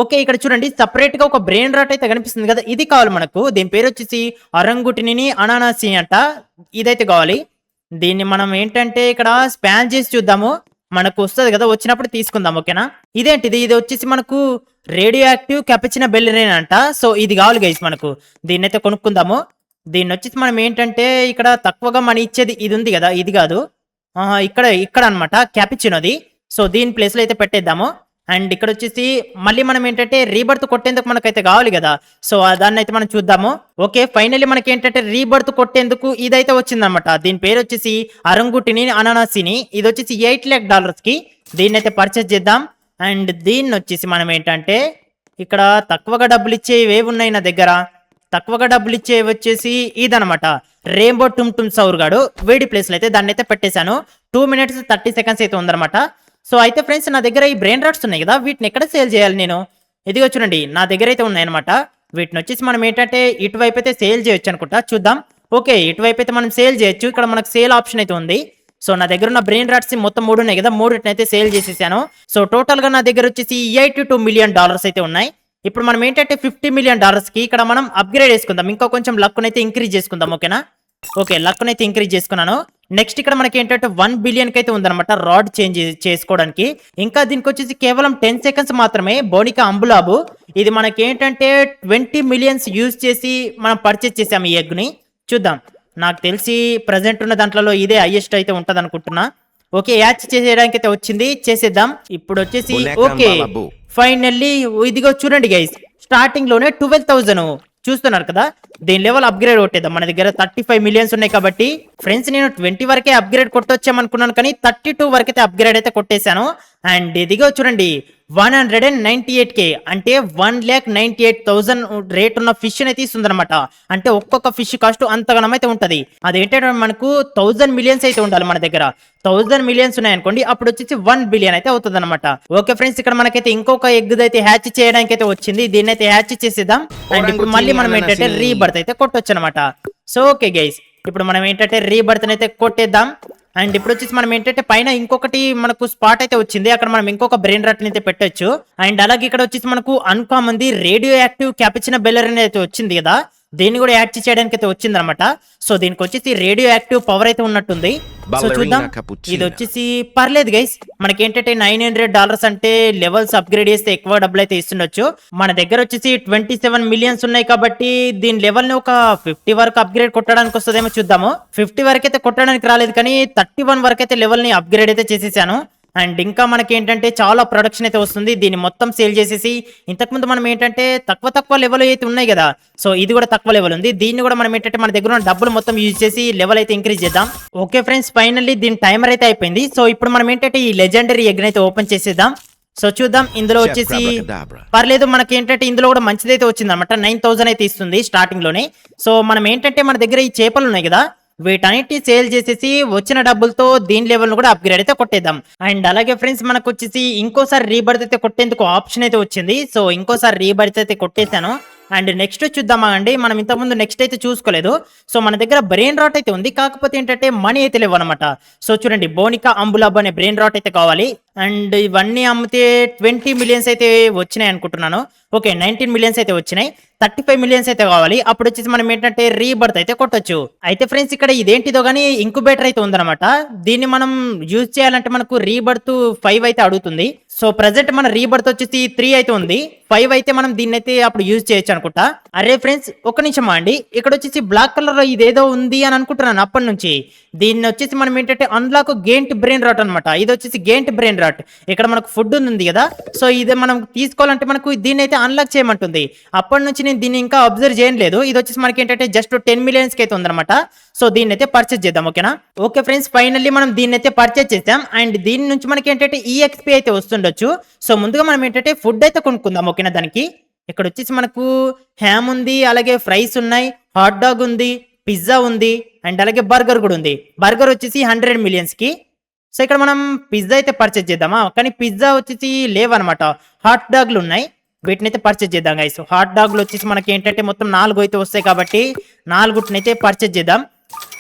ఓకే, ఇక్కడ చూడండి సపరేట్ గా ఒక బ్రెయిన్ రాట్ అయితే కనిపిస్తుంది కదా, ఇది కావాలి మనకు. దీని పేరు వచ్చేసి అరంగుటిని అనానాసి అంట. ఇదైతే కావాలి. దీన్ని మనం ఏంటంటే ఇక్కడ స్పాన్ చేసి చూద్దాము, మనకు వస్తుంది కదా, వచ్చినప్పుడు తీసుకుందాం. ఓకేనా? ఇదేంటిది, ఇది వచ్చేసి మనకు రేడియో యాక్టివ్ కెపచిన బెల్లరేన్ అంట. సో ఇది కావాలి గైస్ మనకు. దీన్ని అయితే కొనుక్కుందాము. దీన్ని వచ్చేసి మనం ఏంటంటే ఇక్కడ తక్కువగా మనీ ఇచ్చేది ఇది ఉంది కదా, ఇది కాదు, ఇక్కడ ఇక్కడ అనమాట క్యాపిచినోది. సో దీని ప్లేస్ లో అయితే పెట్టేద్దాము. అండ్ ఇక్కడ వచ్చేసి మళ్ళీ మనం ఏంటంటే రీబర్త్ కొట్టేందుకు మనకైతే కావాలి కదా, సో దాన్ని అయితే మనం చూద్దాము. ఓకే, ఫైనల్లీ మనకి ఏంటంటే రీబర్త్ కొట్టేందుకు ఇదైతే వచ్చిందనమాట. దీని పేరు వచ్చేసి అరంగుటిని అనానాసిని. ఇది వచ్చేసి $8 కి దీన్ని అయితే పర్చేస్ చేద్దాం. అండ్ దీన్ని వచ్చేసి మనం ఏంటంటే ఇక్కడ తక్కువగా డబ్బులు ఇచ్చేవి ఏవి ఉన్నాయి నా దగ్గర, తక్కువగా డబ్బులు ఇచ్చేవి వచ్చేసి ఇదనమాట, రెయిన్బో టుమ్ టుమ్ సౌర్ గాడు. వేడి ప్లేస్ లో అయితే దాన్ని అయితే పెట్టేశాను. 2 minutes 30 seconds అయితే ఉందన్నమాట. సో అయితే ఫ్రెండ్స్, నా దగ్గర ఈ బ్రెయిన్ రాట్స్ ఉన్నాయి కదా, వీటిని ఎక్కడ సేల్ చేయాలి నేను? ఇదిగో చూడండి, నా దగ్గర అయితే ఉన్నాయన్నమాట. వీటిని వచ్చేసి మనం ఏంటంటే ఇటువైపు అయితే సేల్ చేయొచ్చు అనుకుంటా, చూద్దాం. ఓకే, ఇటువైపు అయితే మనం సేల్ చేయొచ్చు. ఇక్కడ మనకు సేల్ ఆప్షన్ అయితే ఉంది. సో నా దగ్గర ఉన్న బ్రెయిన్ రాట్స్ మొత్తం 3 ఉన్నాయి కదా, 3 అయితే సేల్ చేసేసాను. సో టోటల్ గా నా దగ్గర వచ్చేసి $82 million అయితే ఉన్నాయి. ఇప్పుడు మనం ఏంటంటే $50 million కి ఇక్కడ మనం అప్గ్రేడ్ చేసుకుందాం. ఇంకా కొంచెం లక్ అయితే ఇంక్రీజ్ చేసుకుందాం. ఓకేనా? ఓకే, లక్ అయితే ఇంక్రీజ్ చేసుకున్నాను. నెక్స్ట్ ఇక్కడ మనకి ఏంటంటే 1 billion కి అయితే ఉందన్నమాట రాడ్ చేంజ్ చేసుకోవడానికి. ఇంకా దీనికి వచ్చేసి కేవలం 10 seconds మాత్రమే. బోనికా అంబులాబు, ఇది మనకి ఏంటంటే 20 millions యూజ్ చేసి మనం పర్చేస్ చేసాము ఈ ఎగ్ ని. చూద్దాం, నాకు తెలిసి ప్రజెంట్ ఉన్న దాంట్లో ఇదే హైయెస్ట్ అయితే ఉంటది అనుకుంటున్నా. ఓకే, యాచ్ చేసేయడానికి అయితే వచ్చింది, చేసేద్దాం. ఇప్పుడు వచ్చేసి ఓకే, ఫైనల్లీ ఇదిగో చూడండి గైస్, స్టార్టింగ్ లోనే 12,000 చూస్తున్నారు కదా. దీని లెవెల్ అప్గ్రేడ్ కొట్టేద్దాం. మన దగ్గర 35 millions ఉన్నాయి కాబట్టి ఫ్రెండ్స్, నేను 20 వరకే అప్గ్రేడ్ కొట్టొచ్చామనుకున్నాను, కానీ 32 వరకు అయితే అప్గ్రేడ్ అయితే కొట్టేశాను. అండ్ ఇదిగో చూడండి 198K అంటే 1,98,000 రేట్ ఉన్న ఫిష్ అయితే ఇస్తుందన్నమాట. అంటే ఒక్కొక్క ఫిష్ కాస్ట్ అంతగానం అయితే ఉంటది. అదేంటంటే మనకు 1000 millions అయితే ఉండాలి. మన దగ్గర 1000 millions ఉన్నాయనుకోండి, అప్పుడు వచ్చేసి 1 billion అయితే అవుతుంది అనమాట. ఓకే ఫ్రెండ్స్, ఇక్కడ మనకైతే ఇంకొక ఎగ్ అయితే హ్యాచ్ చేయడానికి అయితే వచ్చింది. దీన్ని అయితే హ్యాచ్ చేసేద్దాం. అండ్ ఇప్పుడు మళ్ళీ మనం ఏంటంటే రీబర్త్ అయితే కొట్టొచ్చు అనమాట. సో ఓకే గైస్, ఇప్పుడు మనం ఏంటంటే రీబర్త్ అయితే కొట్టేద్దాం. అండ్ ఇప్పుడు వచ్చేసి మనం ఏంటంటే పైన ఇంకొకటి మనకు స్పాట్ అయితే వచ్చింది, అక్కడ మనం ఇంకొక బ్రెయిన్ రాట్ అయితే పెట్టొచ్చు. అండ్ అలాగే ఇక్కడ వచ్చేసి మనకు అన్కామన్ రేడియో యాక్టివ్ క్యాపిచిన బెల్లర్ అయితే వచ్చింది కదా, దీన్ని కూడా యాడ్ చేయడానికి అయితే వచ్చింది అనమాట. సో దీనికి వచ్చేసి రేడియో యాక్టివ్ పవర్ అయితే ఉన్నట్టుంది. సో చూద్దాం, ఇది వచ్చేసి పర్లేదు గైస్, మనకి ఏంటంటే $900 అంటే లెవెల్స్ అప్గ్రేడ్ చేస్తే ఎక్కువ డబ్బులు అయితే ఇస్తుండొచ్చు. మన దగ్గర వచ్చేసి 27 millions ఉన్నాయి కాబట్టి దీని లెవెల్ ని ఒక 50 వరకు అప్గ్రేడ్ కొట్టడానికి వస్తుందేమో చూద్దాము. 50 వరకు అయితే కొట్టడానికి రాలేదు, కానీ 31 వరకు అయితే లెవెల్ ని అప్గ్రేడ్ అయితే చేసేసాను. అండ్ ఇంకా మనకి ఏంటంటే చాలా ప్రొడక్షన్ అయితే వస్తుంది. దీన్ని మొత్తం సేల్ చేసేసి, ఇంతకుముందు మనం ఏంటంటే తక్కువ లెవెల్ అయితే ఉన్నాయి కదా, సో ఇది కూడా తక్కువ లెవెల్ ఉంది. దీన్ని కూడా మనం ఏంటంటే మన దగ్గర ఉన్న డబ్బులు మొత్తం యూజ్ చేసి లెవెల్ అయితే ఇంక్రీజ్ చేద్దాం. ఓకే ఫ్రెండ్స్, ఫైనల్లీ దీని టైమర్ అయితే అయిపోయింది. సో ఇప్పుడు మనం ఏంటంటే ఈ లెజెండరీ ఎగ్ అయితే ఓపెన్ చేసేద్దాం. సో చూద్దాం, ఇందులో వచ్చేసి పర్లేదు, మనకి ఏంటంటే ఇందులో కూడా మంచిదైతే వచ్చింది అనమాట. 9,000 అయితే ఇస్తుంది స్టార్టింగ్ లోనే. సో మనం ఏంటంటే మన దగ్గర ఈ చేపలు ఉన్నాయి కదా, వీటన్నిటిని సేల్ చేసేసి వచ్చిన డబ్బులతో దీని లెవెల్ కూడా అప్గ్రేడ్ అయితే కొట్టేద్దాం. అండ్ అలాగే ఫ్రెండ్స్, మనకు వచ్చేసి ఇంకోసారి రీబర్త్ అయితే కొట్టేందుకు ఆప్షన్ అయితే వచ్చింది. సో ఇంకోసారి రీబర్త్ అయితే కొట్టేశాను. అండ్ నెక్స్ట్ చూద్దామా అండి, మనం ఇంతకుముందు నెక్స్ట్ అయితే చూసుకోలేదు. సో మన దగ్గర బ్రెయిన్ రాట్ అయితే ఉంది, కాకపోతే ఏంటంటే మనీ అయితే లేవు అనమాట. సో చూడండి, బోనికా అంబులాబ్ అనే బ్రెయిన్ రాట్ అయితే కావాలి. అండ్ ఇవన్నీ అమ్మితే 20 millions అయితే వచ్చినాయి అనుకుంటున్నాను. ఓకే, 19 millions అయితే వచ్చినాయి. 35 millions అయితే కావాలి. అప్పుడు వచ్చేసి మనం ఏంటంటే రీబర్త్ అయితే కొట్టొచ్చు. అయితే ఫ్రెండ్స్, ఇక్కడ ఇదేంటిదో కానీ ఇంక్యుబేటర్ అయితే ఉందన్నమాట. దీన్ని మనం యూజ్ చేయాలంటే మనకు రీబర్త్ 5 అయితే అడుగుతుంది. సో ప్రెసెంట్ మన రీబర్త్ వచ్చేసి 3 అయితే ఉంది. 5 అయితే మనం దీన్ని అయితే అప్పుడు యూజ్ చేయొచ్చు అనుకుంటా. అరే ఫ్రెండ్స్, ఒక నిమిషం అండి, ఇక్కడ వచ్చేసి బ్లాక్ కలర్ ఇదేదో ఉంది అని అనుకుంటున్నాను అప్పటి నుంచి. దీన్ని వచ్చేసి మనం ఏంటంటే అన్లాక్ గేంట్ బ్రెయిన్ రాట్ అనమాట. ఇది వచ్చేసి గేంట్ బ్రెయిన్ రాట్. ఇక్కడ మనకు ఫుడ్ ఉంది కదా, సో ఇది మనం తీసుకోవాలంటే మనకు దీన్ని అయితే అన్లాక్ చేయమంటుంది. అప్పటి నుంచి నేను దీన్ని ఇంకా అబ్జర్వ్ చేయలేదు. ఇది వచ్చేసి మనకి ఏంటంటే జస్ట్ 10 millions కి అయితే ఉందన్నమాట. సో దీన్ని అయితే పర్చేస్ చేద్దాం. ఓకేనా? ఓకే ఫ్రెండ్స్, ఫైనల్లీ మనం దీన్ని అయితే పర్చేస్ చేసాం. అండ్ దీని నుంచి మనకి ఏంటంటే EXP అయితే వస్తుండొచ్చు. సో ముందుగా మనం ఏంటంటే ఫుడ్ అయితే కొనుక్కుందాం. ఓకేనా? దానికి ఇక్కడ వచ్చేసి మనకు హ్యామ్ ఉంది, అలాగే ఫ్రైస్ ఉన్నాయి, హాట్ డాగ్ ఉంది, పిజ్జా ఉంది, అండ్ అలాగే బర్గర్ కూడా ఉంది. బర్గర్ వచ్చేసి 100 millions కి. సో ఇక్కడ మనం పిజ్జా అయితే పర్చేజ్ చేద్దామా, కానీ పిజ్జా వచ్చేసి లేవన్నమాట. హాట్ డాగ్లు ఉన్నాయి, వీటిని అయితే పర్చేజ్ చేద్దాం గైస్. హాట్ డాగ్లు వచ్చేసి మనకి ఏంటంటే మొత్తం 4 అయితే వస్తాయి కాబట్టి 4 అయితే పర్చేజ్ చేద్దాం.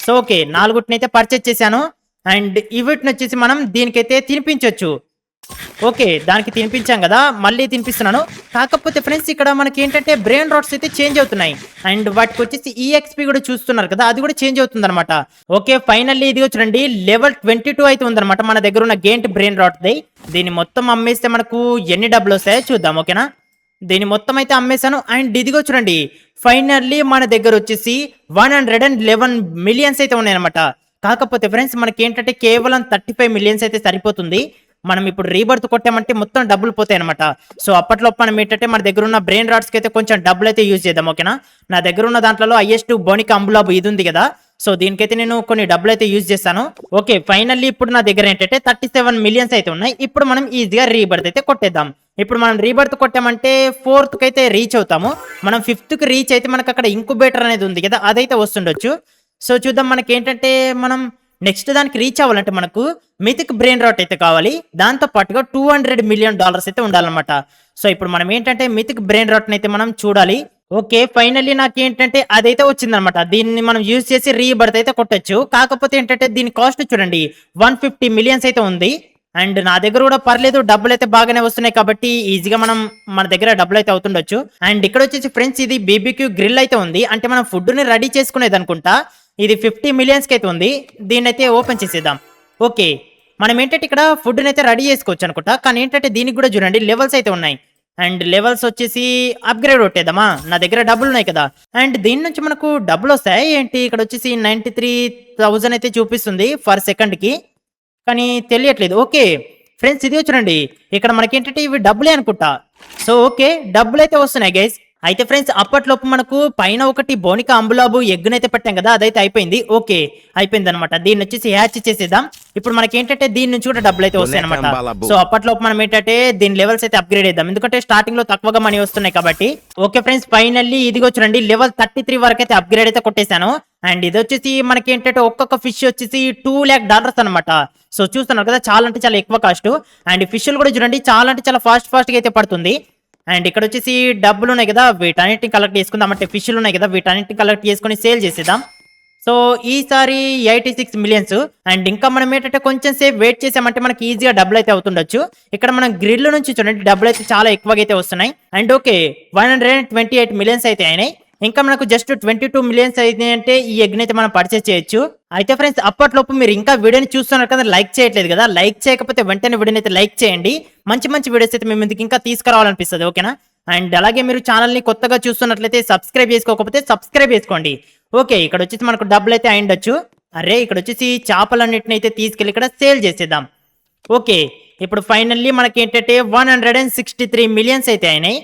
సో ఓకే, 4 అయితే పర్చేజ్ చేశాను. అండ్ వీటిని వచ్చేసి మనం దీనికైతే తినిపించవచ్చు. ఓకే, దానికి తినిపించాం కదా, మళ్ళీ తినిపిస్తున్నాను. కాకపోతే ఫ్రెండ్స్ ఇక్కడ మనకి ఏంటంటే బ్రెయిన్ రాట్స్ అయితే చేంజ్ అవుతున్నాయి. అండ్ వాటికి వచ్చేసి ఈఎక్స్పీ కూడా చూస్తున్నారు కదా, అది కూడా చేంజ్ అవుతుంది అనమాట. ఓకే, ఫైనల్లీ ఇది చూడండి లెవెల్ 22 అయితే ఉందన్నమాట మన దగ్గర ఉన్న గేంట్ బ్రెయిన్ రాట్ ది. దీన్ని మొత్తం అమ్మేస్తే మనకు ఎన్ని డబ్బులు వస్తాయో చూద్దాం. ఓకేనా, దీన్ని మొత్తం అయితే అమ్మేశాను. అండ్ ఇదిగో చూడండి ఫైనల్లీ మన దగ్గర వచ్చేసి 111 మిలియన్స్ అయితే ఉన్నాయన్నమాట. కాకపోతే ఫ్రెండ్స్ మనకి ఏంటంటే కేవలం 35 మిలియన్స్ అయితే సరిపోతుంది. మనం ఇప్పుడు రీబర్త్ కొట్టామంటే మొత్తం డబ్బులు పోతాయి అనమాట. సో అప్పట్లో మనం ఏంటంటే మన దగ్గర ఉన్న బ్రెయిన్ రాట్స్కి అయితే కొంచెం డబ్బులు అయితే యూజ్ చేద్దాం. ఓకేనా, నా దగ్గర ఉన్న దాంట్లో హైయెస్ట్ బోనిక్ అంబులాబు ఇది ఉంది కదా, సో దీనికైతే నేను కొన్ని డబ్బులు అయితే యూజ్ చేస్తాను. ఓకే, ఫైనల్లీ ఇప్పుడు నా దగ్గర ఏంటంటే 37 మిలియన్స్ అయితే ఉన్నాయి. ఇప్పుడు మనం ఈజీగా రీబర్త్ అయితే కొట్టేద్దాం. ఇప్పుడు మనం రీబర్త్ కొట్టామంటే 4th కి అయితే రీచ్ అవుతాము. మనం 5th కి రీచ్ అయితే మనకు అక్కడ ఇంక్యుబేటర్ అనేది ఉంది కదా, అదైతే వస్తుండొచ్చు. సో చూద్దాం, మనకి ఏంటంటే మనం నెక్స్ట్ దానికి రీచ్ అవ్వాలంటే మనకు మిథిక్ బ్రెయిన్ రాట్ అయితే కావాలి. దాంతో పాటుగా $200 మిలియన్ అయితే ఉండాలన్నమాట. సో ఇప్పుడు మనం ఏంటంటే మిథిక్ బ్రెయిన్ రాట్ అయితే మనం చూడాలి. ఓకే, ఫైనల్లీ నాకు ఏంటంటే అదైతే వచ్చిందనమాట. దీన్ని మనం యూజ్ చేసి రీబర్త్ అయితే కొట్టొచ్చు. కాకపోతే ఏంటంటే దీని కాస్ట్ చూడండి 150 మిలియన్స్ అయితే ఉంది. అండ్ నా దగ్గర కూడా పర్లేదు, డబ్బులు అయితే బాగానే వస్తున్నాయి కాబట్టి ఈజీగా మనం మన దగ్గర డబ్బులు అయితే అవుతుండొచ్చు. అండ్ ఇక్కడ వచ్చేసి ఫ్రెండ్స్ ఇది బీబీక్యూ గ్రిల్ అయితే ఉంది, అంటే మనం ఫుడ్ ని రెడీ చేసుకునేది అనుకుంటా. ఇది 50 మిలియన్స్ కి అయితే ఉంది. దీన్ని అయితే ఓపెన్ చేసేద్దాం. ఓకే, మనం ఏంటంటే ఇక్కడ ఫుడ్ అయితే రెడీ చేసుకోవచ్చు అనుకుంటా, కానీ ఏంటంటే దీనికి కూడా చూడండి లెవెల్స్ అయితే ఉన్నాయి. అండ్ లెవెల్స్ వచ్చేసి అప్గ్రేడ్ కొట్టేద్దామా, నా దగ్గర డబ్బులు ఉన్నాయి కదా. అండ్ దీని నుంచి మనకు డబ్బులు వస్తాయి ఏంటి, ఇక్కడ వచ్చేసి 93,000 అయితే చూపిస్తుంది ఫర్ సెకండ్ కి, కానీ తెలియట్లేదు. ఓకే ఫ్రెండ్స్, ఇది చూడండి ఇక్కడ మనకి ఏంటంటే ఇవి డబ్బులే అనుకుంటా. సో ఓకే, డబ్బులు అయితే వస్తున్నాయి గైస్. అయితే ఫ్రెండ్స్ అప్పట్లోపు మనకు పైన ఒకటి బోనికా అంబులాబు ఎగ్గునైతే పెట్టాం కదా, అదైతే అయిపోయింది. ఓకే, అయిపోయింది అనమాట. దీన్ని వచ్చేసి హ్యాచ్ చేసేద్దాం. ఇప్పుడు మనకి ఏంటంటే దీని నుంచి కూడా డబ్బులు అయితే వస్తాయి అనమాట. సో అప్పట్లోపు మనం ఏంటంటే దీని లెవెల్స్ అయితే అప్గ్రేడ్ చేద్దాం, ఎందుకంటే స్టార్టింగ్ లో తక్కువగా మనీ వస్తున్నాయి కాబట్టి. ఓకే ఫ్రెండ్స్, ఫైనల్లీ ఇదిగో చూడండి లెవెల్ 33 వరకు అయితే అప్గ్రేడ్ అయితే కొట్టేశాను. అండ్ ఇది వచ్చేసి మనకి ఏంటంటే ఒక్కొక్క ఫిష్ వచ్చేసి $2 lakh అనమాట. సో చూస్తున్నారు కదా, చాలా అంటే చాలా ఎక్కువ కాస్ట్. అండ్ ఫిష్లు కూడా చూడండి చాలా అంటే చాలా ఫాస్ట్ గా అయితే పడుతుంది. అండ్ ఇక్కడ వచ్చేసి డబ్బులు ఉన్నాయి కదా, వీటన్నిటిని కలెక్ట్ చేసుకుందాం. అంటే ఫిష్లు ఉన్నాయి కదా, వీటన్నిటిని కలెక్ట్ చేసుకుని సేల్ చేసేద్దాం. సో ఈసారి 86 మిలియన్స్. అండ్ ఇంకా మనం ఏంటంటే కొంచెం సేపు వెయిట్ చేసామంటే మనకి ఈజీగా డబ్బులు అయితే అవుతుండొచ్చు. ఇక్కడ మనం గ్రిల్ నుంచి చూడండి డబ్బులు అయితే చాలా ఎక్కువగా అయితే వస్తున్నాయి. అండ్ ఓకే 128 మిలియన్స్ అయితే అయినాయి. ఇంకా మనకు జస్ట్ 22 మిలియన్స్ అయితే అంటే ఈ ఎగ్ని అయితే మనం పర్చేస్ చేయొచ్చు. అయితే ఫ్రెండ్స్ అప్పట్లోపు మీరు ఇంకా వీడియోని చూస్తున్నారు కదా, లైక్ చేయట్లేదు కదా, లైక్ చేయకపోతే వెంటనే వీడియోని అయితే లైక్ చేయండి. మంచి మంచి వీడియోస్ అయితే మీ ముందుకు ఇంకా తీసుకురావాలనిపిస్తుంది. ఓకేనా, అండ్ అలాగే మీరు ఛానల్ని కొత్తగా చూస్తున్నట్లయితే సబ్స్క్రైబ్ చేసుకోకపోతే సబ్స్క్రైబ్ చేసుకోండి. ఓకే, ఇక్కడ వచ్చేసి మనకు డబ్బులు అయితే అయిండొచ్చు. అరే ఇక్కడ వచ్చేసి చేపలన్నిటిని అయితే తీసుకెళ్ళి ఇక్కడ సేల్ చేసేద్దాం. ఓకే, ఇప్పుడు ఫైనల్లీ మనకి ఏంటంటే 163 మిలియన్స్ అయితే అయినాయి.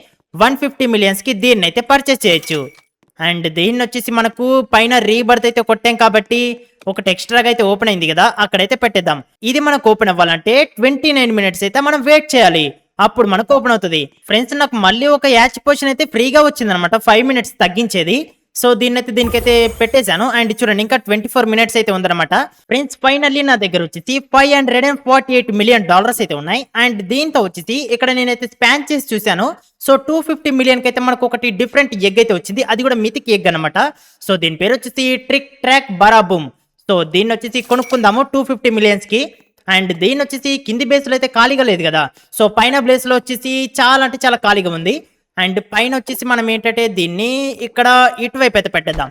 150 మిలియన్స్ కి దీన్ని అయితే పర్చేస్ చేయొచ్చు. అండ్ దీన్ని వచ్చేసి మనకు పైన రీబర్త్ అయితే కొట్టాం కాబట్టి ఒకటి ఎక్స్ట్రాగా అయితే ఓపెన్ అయింది కదా, అక్కడైతే పెట్టేద్దాం. ఇది మనకు ఓపెన్ అవ్వాలంటే 29 మినిట్స్ అయితే మనం వెయిట్ చేయాలి, అప్పుడు మనకు ఓపెన్ అవుతుంది. ఫ్రెండ్స్ నాకు మళ్ళీ ఒక యాచ్ పోషన్ అయితే ఫ్రీగా వచ్చింది అనమాట, 5 మినిట్స్ తగ్గించేది. సో దీనికైతే పెట్టేశాను. అండ్ చూడండి ఇంకా 24 మినిట్స్ అయితే ఉందన్నమాట. ఫ్రెండ్స్ ఫైనల్లీ నా దగ్గర వచ్చేసి $548 మిలియన్ అయితే ఉన్నాయి. అండ్ దీంతో వచ్చేసి ఇక్కడ నేనైతే స్పాన్ చేసి చూశాను. సో 250 మిలియన్ కి అయితే మనకు ఒకటి డిఫరెంట్ ఎగ్ అయితే వచ్చింది, అది కూడా మిథిక్ ఎగ్ అనమాట. సో దీని పేరు వచ్చేసి ట్రిక్ ట్రాక్ బరాబూమ్. సో దీన్ని వచ్చేసి కొనుక్కుందాము 250 మిలియన్స్ కి. అండ్ దీన్ని వచ్చేసి కింది బేస్ లో అయితే ఖాళీగా లేదు కదా, సో పైన ప్లేస్ లో వచ్చేసి చాలా అంటే చాలా ఖాళీగా ఉంది. అండ్ పైన వచ్చేసి మనం ఏంటంటే దీన్ని ఇక్కడ ఇటువైపు అయితే పెట్టేద్దాం.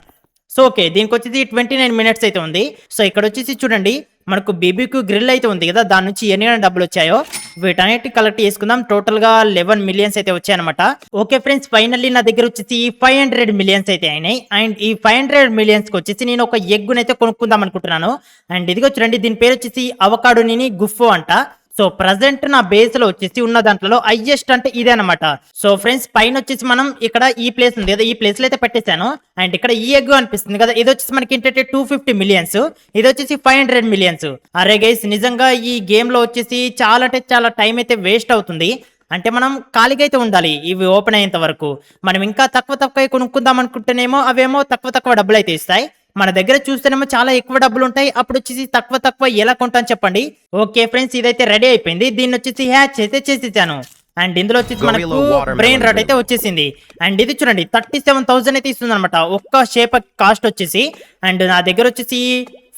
సో ఓకే దీనికి వచ్చేసి 29 మినిట్స్ అయితే ఉంది. సో ఇక్కడ వచ్చేసి చూడండి మనకు బీబీక్యూ గ్రిల్ అయితే ఉంది కదా, దాని నుంచి ఎన్ని డబ్బులు వచ్చాయో వీటన్నిటి కలెక్ట్ చేసుకుందాం. టోటల్ గా 11 మిలియన్స్ అయితే వచ్చాయి అనమాట. ఓకే ఫ్రెండ్స్ ఫైనల్లీ నా దగ్గర వచ్చేసి 500 మిలియన్స్ అయితే అయినాయి. అండ్ ఈ 500 మిలియన్స్ కి వచ్చేసి నేను ఒక ఎగ్గునైతే కొనుక్కుందాం అనుకుంటున్నాను. అండ్ ఇదిగో చూడండి దీని పేరు వచ్చేసి అవకాడోని గుఫో అంట. సో ప్రజెంట్ నా బేస్ లో వచ్చేసి ఉన్న దాంట్లో హైయెస్ట్ అంటే ఇదే అనమాట. సో ఫ్రెండ్స్ పైన వచ్చేసి మనం ఇక్కడ ఈ ప్లేస్ ఉంది కదా, ఈ ప్లేస్ లో అయితే పెట్టేశాను. అండ్ ఇక్కడ ఈ ఎగ్ అనిపిస్తుంది కదా, ఇది వచ్చేసి మనకి ఏంటంటే 250 మిలియన్స్, ఇది వచ్చేసి 500 మిలియన్స్. అరే గైస్ నిజంగా ఈ గేమ్ లో వచ్చేసి చాలా అంటే చాలా టైం అయితే వేస్ట్ అవుతుంది. అంటే మనం ఖాళీగా అయితే ఉండాలి ఇవి ఓపెన్ అయ్యేంత వరకు. మనం ఇంకా తక్కువ కొనుక్కుందాం అనుకుంటేనేమో అవేమో తక్కువ డబ్బులు అయితే ఇస్తాయి. మన దగ్గర చూస్తేనేమో చాలా ఎక్కువ డబ్బులు ఉంటాయి, అప్పుడు వచ్చేసి తక్కువ తక్కువ ఎలా కొంటాను చెప్పండి. ఓకే ఫ్రెండ్స్, ఇదైతే రెడీ అయిపోయింది. దీన్ని వచ్చేసి హ్యాచ్ అయితే చేసేసాను. అండ్ ఇందులో వచ్చేసి మనకు బ్రెయిన్ రాట్ అయితే వచ్చేసింది. అండ్ ఇది చూడండి 37,000 అయితే ఇస్తుంది అనమాట ఒక్క షేప్ కాస్ట్ వచ్చేసి. అండ్ నా దగ్గర వచ్చేసి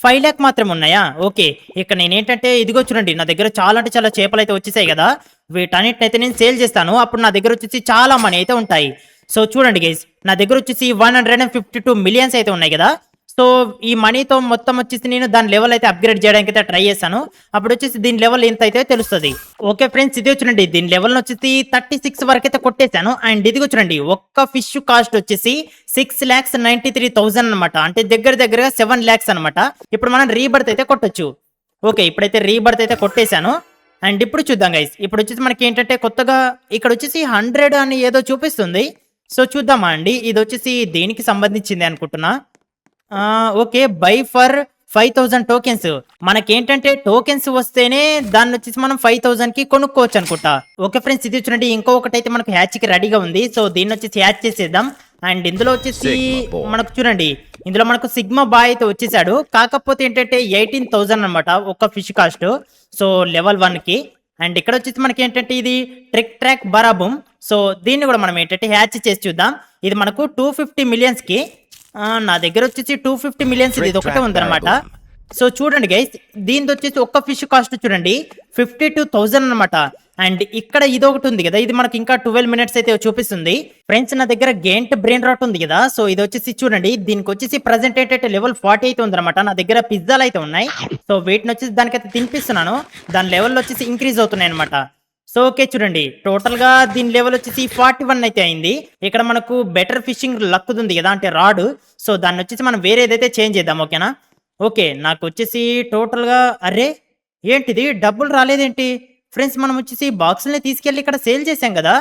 5 లాక్ మాత్రం ఉన్నాయా. ఓకే, ఇక్కడ నేను ఏంటంటే ఇదిగో చూడండి, నా దగ్గర చాలా అంటే చాలా చేపలు అయితే వచ్చేసాయి కదా, వీటన్నిటిని అయితే నేను సేల్ చేస్తాను. అప్పుడు నా దగ్గర వచ్చేసి చాలా మనీ అయితే ఉంటాయి. సో చూడండి గైస్, నా దగ్గర వచ్చేసి 152 మిలియన్స్ అయితే ఉన్నాయి కదా. సో ఈ మనీతో మొత్తం వచ్చేసి నేను దాని లెవెల్ అయితే అప్గ్రేడ్ చేయడానికి అయితే ట్రై చేస్తాను. అప్పుడు వచ్చేసి దీని లెవెల్ ఎంత అయితే తెలుస్తుంది. ఓకే ఫ్రెండ్స్, ఇది చూడండి, దీని లెవెల్ వచ్చేసి 36 వరకు అయితే కొట్టేశాను. అండ్ ఇది చూడండి, ఒక్క ఫిష్ కాస్ట్ వచ్చేసి 6,93,000 అనమాట. అంటే దగ్గరగా 7 lakhs అనమాట. ఇప్పుడు మనం రీబర్త్ అయితే కొట్టొచ్చు. ఓకే, ఇప్పుడైతే రీబర్త్ అయితే కొట్టేశాను. అండ్ ఇప్పుడు చూద్దాం గైస్, ఇప్పుడు వచ్చేసి మనకి ఏంటంటే కొత్తగా ఇక్కడ వచ్చేసి 100 అని ఏదో చూపిస్తుంది. సో చూద్దామా అండి, ఇది వచ్చేసి దేనికి సంబంధించింది అనుకుంటున్నా. Okay, by for 5,000 tokens. మనకేంటంటే టోకెన్స్ వస్తేనే దాన్ని వచ్చేసి మనం 5,000 కి కొనుక్కోవచ్చు అనుకుంటా. ఓకే ఫ్రెండ్స్, ఇది చూడండి, ఇంకొకటి అయితే మనకు హ్యాచ్ కి రెడీగా ఉంది. సో దీన్ని వచ్చేసి హ్యాచ్ చేసేద్దాం. అండ్ ఇందులో వచ్చేసి మనకు చూడండి, ఇందులో మనకు సిగ్మా బాయ్ అయితే వచ్చేసాడు. కాకపోతే ఏంటంటే 18,000 అనమాట ఒక్క ఫిష్ కాస్ట్. సో లెవెల్ 1 కి. అండ్ ఇక్కడ వచ్చేసి మనకి ఏంటంటే ఇది ట్రాక్ బరాబూమ్. సో దీన్ని కూడా మనం ఏంటంటే హ్యాచ్ చేసి చూద్దాం. ఇది మనకు 250 మిలియన్స్ కి. నా దగ్గర వచ్చేసి 250 మిలియన్స్ ఇది ఒకటే ఉందన్నమాట. సో చూడండి గైస్, దీని వచ్చేసి ఒక్క ఫిష్ కాస్ట్ చూడండి 52,000 అనమాట. అండ్ ఇక్కడ ఇది ఒకటి ఉంది కదా, ఇది మనకి ఇంకా 12 minutes అయితే చూపిస్తుంది. ఫ్రెండ్స్, నా దగ్గర గెంట్ బ్రెయిన్ రాట్ ఉంది కదా. సో ఇది వచ్చేసి చూడండి, దీనికి వచ్చేసి ప్రెసెంట్ ఏంటంటే లెవెల్ 40 అయితే ఉందన్నమాట. నా దగ్గర పిజ్జాలు అయితే ఉన్నాయి. సో వీటిని వచ్చేసి దానికైతే తినిపిస్తున్నాను. దాని లెవెల్ వచ్చేసి ఇంక్రీజ్ అవుతున్నాయి అనమాట. సో ఓకే చూడండి, టోటల్ గా దీని లెవెల్ వచ్చేసి 41 అయితే అయింది. ఇక్కడ మనకు బెటర్ ఫిషింగ్ లక్ ఉంది కదా, అంటే రాడ్. సో దాన్ని వచ్చేసి మనం వేరేదైతే చేంజ్ చేద్దాం. ఓకేనా. ఓకే, నాకు వచ్చేసి టోటల్ గా అరే ఏంటిది డబ్బులు రాలేదేంటి ఫ్రెండ్స్. మనం వచ్చేసి బాక్సుల్ని తీసుకెళ్లి ఇక్కడ సేల్ చేసాం కదా,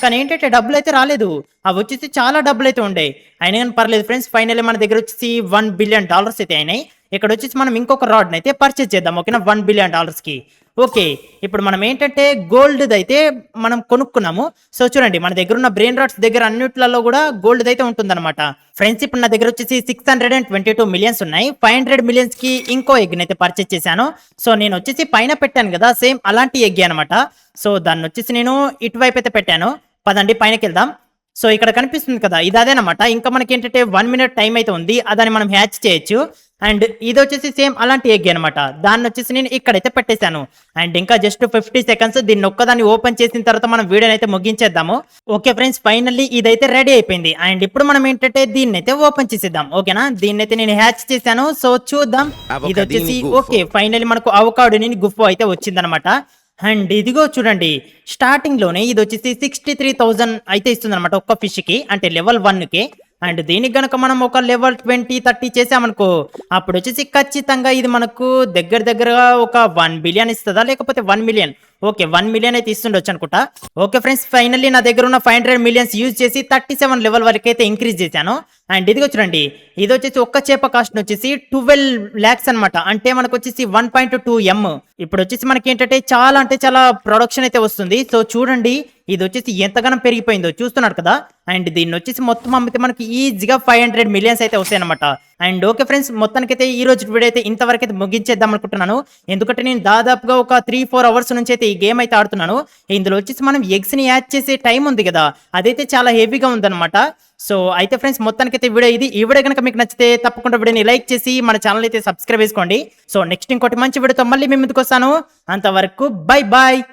కానీ ఏంటంటే డబ్బులు అయితే రాలేదు. అవి వచ్చేసి చాలా డబ్బులు అయితే ఉండే. అయినా కానీ పర్లేదు ఫ్రెండ్స్, ఫైనల్లీ మన దగ్గర వచ్చేసి $1 బిలియన్ అయితే అయినాయి. ఇక్కడ వచ్చేసి మనం ఇంకొక రాడ్ అయితే పర్చేజ్ చేద్దాం. ఓకేనా, $1 బిలియన్ కి. ఓకే, ఇప్పుడు మనం ఏంటంటే గోల్డ్ అయితే మనం కొనుక్కున్నాము. సో చూడండి, మన దగ్గర ఉన్న బ్రెయిన్ రాట్స్ దగ్గర అన్నిట్లలో కూడా గోల్డ్ అయితే ఉంటుందన్నమాట. ఫ్రెండ్స్, ఇప్పుడు నా దగ్గర వచ్చేసి 622 మిలియన్స్ ఉన్నాయి. 500 మిలియన్స్ కి ఇంకో ఎగ్ అయితే పర్చేజ్ చేశాను. సో నేను వచ్చేసి పైన పెట్టాను కదా, సేమ్ అలాంటి ఎగ్ అనమాట. సో దాన్ని వచ్చేసి నేను ఇటువైపు అయితే పెట్టాను. పదండి పైనకి వెళ్దాం. సో ఇక్కడ కనిపిస్తుంది కదా, ఇది అదేనమాట. ఇంకా మనకి ఏంటంటే 1 minute టైం అయితే ఉంది, అదని మనం హ్యాచ్ చేయొచ్చు. అండ్ ఇది వచ్చేసి సేమ్ అలాంటి ఎగ్ అనమాట. దాన్ని వచ్చేసి నేను ఇక్కడైతే పెట్టేశాను. అండ్ ఇంకా జస్ట్ 50 seconds, దీన్ని ఒక్కదాన్ని ఓపెన్ చేసిన తర్వాత మనం వీడియోని అయితే ముగించేద్దాము. ఓకే ఫ్రెండ్స్, ఫైనల్లీ ఇదైతే రెడీ అయిపోయింది. అండ్ ఇప్పుడు మనం ఏంటంటే దీన్ని అయితే ఓపెన్ చేసేద్దాం. ఓకేనా, దీన్ని అయితే నేను హ్యాచ్ చేశాను. సో చూద్దాం, ఇది వచ్చేసి ఓకే ఫైనల్లీ మనకు అవకాడోని గుఫో అయితే వచ్చిందనమాట. అండ్ ఇదిగో చూడండి, స్టార్టింగ్ లోనే ఇది వచ్చేసి 63,000 అయితే ఇస్తుంది అనమాట ఒక్క ఫిష్ కి, అంటే లెవెల్ 1 కి. అండ్ దీనికి గనక మనం ఒక లెవెల్ 20, 30 చేసామనుకో, అప్పుడు వచ్చేసి ఖచ్చితంగా ఇది మనకు దగ్గరగా ఒక 1 బిలియన్ ఇస్తుందా, లేకపోతే 1 మిలియన్. ఓకే, 1 మిలియన్ అయితే ఇస్తుండొచ్చు అనుకుంటా. ఓకే ఫ్రెండ్స్, ఫైనల్లీ నా దగ్గర ఉన్న 500 మిలియన్స్ యూజ్ చేసి 37 లెవెల్ వరకు అయితే ఇంక్రీజ్ చేశాను. అండ్ ఇదిగో చూడండి, ఇది వచ్చేసి ఒక్క చేప కాస్ట్ వచ్చేసి 12 lakhs అనమాట. అంటే మనకు వచ్చేసి 1.2 M. ఇప్పుడు వచ్చేసి మనకి ఏంటంటే చాలా అంటే చాలా ప్రొడక్షన్ అయితే వస్తుంది. సో చూడండి, ఇది వచ్చేసి ఎంతగానో పెరిగిపోయిందో చూస్తున్నారు కదా. అండ్ దీన్ని వచ్చేసి మొత్తం అమ్మితే మనకి ఈజీగా 500 మిలియన్స్ అయితే వస్తాయి అనమాట. అండ్ ఓకే ఫ్రెండ్స్, మొత్తానికైతే ఈ రోజు వీడియో అయితే ఇంతవరకు అయితే ముగించేద్దాం అనుకుంటున్నాను. ఎందుకంటే నేను దాదాపుగా ఒక 3-4 అవర్స్ నుంచి అయితే ఈ గేమ్ అయితే ఆడుతున్నాను. ఇందులో వచ్చేసి మనం ఎగ్స్ ని యాడ్ చేసే టైం ఉంది కదా, అదైతే చాలా హెవీగా ఉందన్నమాట. సో అయితే ఫ్రెండ్స్, మొత్తానికైతే వీడియో ఇది. ఈ వీడియో కనుక మీకు నచ్చితే తప్పకుండా వీడియోని లైక్ చేసి మన ఛానల్ అయితే సబ్స్క్రైబ్ చేసుకోండి. సో నెక్స్ట్ ఇంకోటి మంచి వీడియోతో మళ్ళీ మీ ముందుకు వస్తాను. అంతవరకు బై బాయ్.